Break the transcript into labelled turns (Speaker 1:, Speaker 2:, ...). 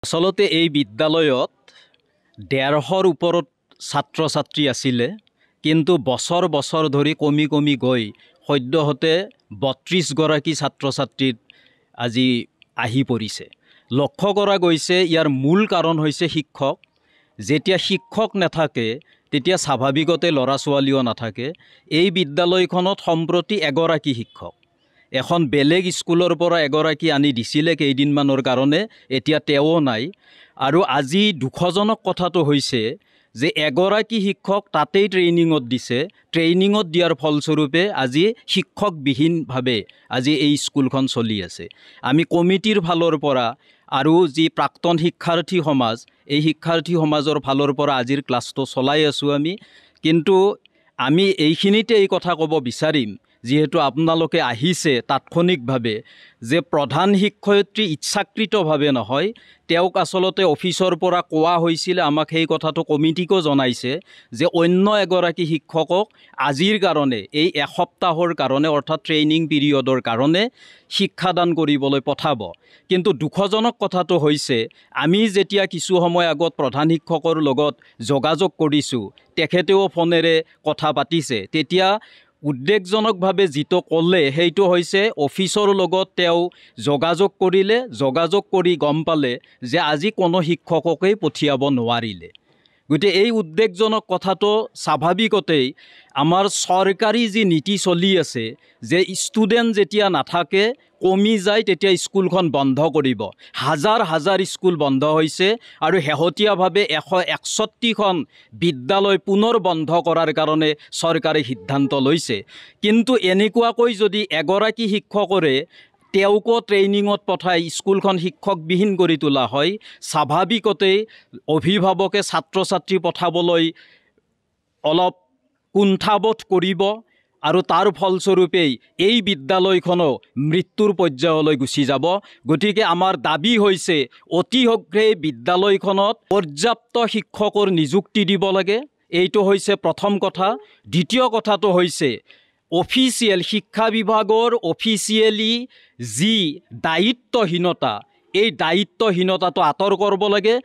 Speaker 1: আসলতে এই বিদ্যালয়ত ১৫০ৰ ওপৰত ছাত্ৰ ছাত্ৰী আছিলে, কিন্তু বছৰ বছৰ ধৰি কমি কমি গৈ সদ্যহতে ৩২গৰাকী ছাত্ৰ ছাত্ৰীত আজি আহি পৰিছে। লক্ষ্য কৰা গৈছে ইয়াৰ মূল কাৰণ হৈছে শিক্ষক। যেতিয়া শিক্ষক নাথাকে তেতিয়া স্বাভাৱিকতে ল'ৰা ছোৱালীও নাথাকে। এই বিদ্যালয়খনত সম্প্ৰতি এগৰাকী শিক্ষক, এখন বেলেগ স্কুলৰ পৰা এগৰাকী আনি দিছিলে কেইদিনমানৰ কাৰণে, এতিয়া তেওঁ নাই। আৰু আজি দুখজনক কথাটো হৈছে যে এগৰাকী শিক্ষক তাতেই ট্ৰেইনিঙত দিছে, ট্ৰেইনিঙত দিয়াৰ ফলস্বৰূপে আজি শিক্ষকবিহীনভাৱে আজি এই স্কুলখন চলি আছে। আমি কমিটিৰ ফালৰ পৰা আৰু যি প্ৰাক্তন শিক্ষাৰ্থী সমাজ, এই শিক্ষাৰ্থী সমাজৰ ফালৰ পৰা আজিৰ ক্লাছটো চলাই আছোঁ আমি। কিন্তু আমি এইখিনিতে এই কথা ক'ব বিচাৰিম, যিহেতু আপোনালোকে আহিছে তাৎক্ষণিকভাৱে, যে প্ৰধান শিক্ষয়িত্ৰী ইচ্ছাকৃতভাৱে নহয়, তেওঁক আচলতে অফিচৰ পৰা কোৱা হৈছিলে, আমাক সেই কথাটো কমিটিকো জনাইছে যে অন্য এগৰাকী শিক্ষকক আজিৰ কাৰণে, এই এসপ্তাহৰ কাৰণে অৰ্থাৎ ট্ৰেইনিং পিৰিয়ডৰ কাৰণে শিক্ষাদান কৰিবলৈ পঠাব। কিন্তু দুখজনক কথাটো হৈছে, আমি যেতিয়া কিছু সময় আগত প্ৰধান শিক্ষকৰ লগত যোগাযোগ কৰিছোঁ, তেখেতেও ফোনেৰে কথা পাতিছে, তেতিয়া উদ্বেগজনকভাৱে যিটো ক'লে সেইটো হৈছে অফিচৰ লগত তেওঁ যোগাযোগ কৰিলে, যোগাযোগ কৰি গম পালে যে আজি কোনো শিক্ষককেই পঠিয়াব নোৱাৰিলে। গতিকে এই উদ্বেগজনক কথাটো স্বাভাৱিকতেই আমাৰ চৰকাৰী যি নীতি চলি আছে যে ষ্টুডেণ্ট যেতিয়া নাথাকে, কমি যায়, তেতিয়া স্কুলখন বন্ধ কৰিব। হাজাৰ হাজাৰ স্কুল বন্ধ হৈছে আৰু শেহতীয়াভাৱে 161খন বিদ্যালয় পুনৰ বন্ধ কৰাৰ কাৰণে চৰকাৰে সিদ্ধান্ত লৈছে। কিন্তু এনেকুৱাকৈ যদি এগৰাকী শিক্ষকৰে তেওঁকো ট্ৰেইনিঙত পঠাই স্কুলখন শিক্ষকবিহীন কৰি তোলা হয়, স্বাভাৱিকতেই অভিভাৱকে ছাত্ৰ ছাত্ৰী পঠাবলৈ অলপ কুণ্ঠাবোধ কৰিব আৰু তাৰ ফলস্বৰূপেই এই বিদ্যালয়খনো মৃত্যুৰ পৰ্যায়লৈ গুচি যাব। গতিকে আমাৰ দাবী হৈছে অতি শীঘ্ৰে বিদ্যালয়খনত পৰ্যাপ্ত শিক্ষকৰ নিযুক্তি দিব লাগে। এইটো হৈছে প্ৰথম কথা। দ্বিতীয় কথাটো হৈছে অফিচিয়েল শিক্ষা বিভাগৰ অফিচিয়েলি যি দায়িত্বহীনতা, এই দায়িত্বহীনতাটো আঁতৰ কৰিব লাগে।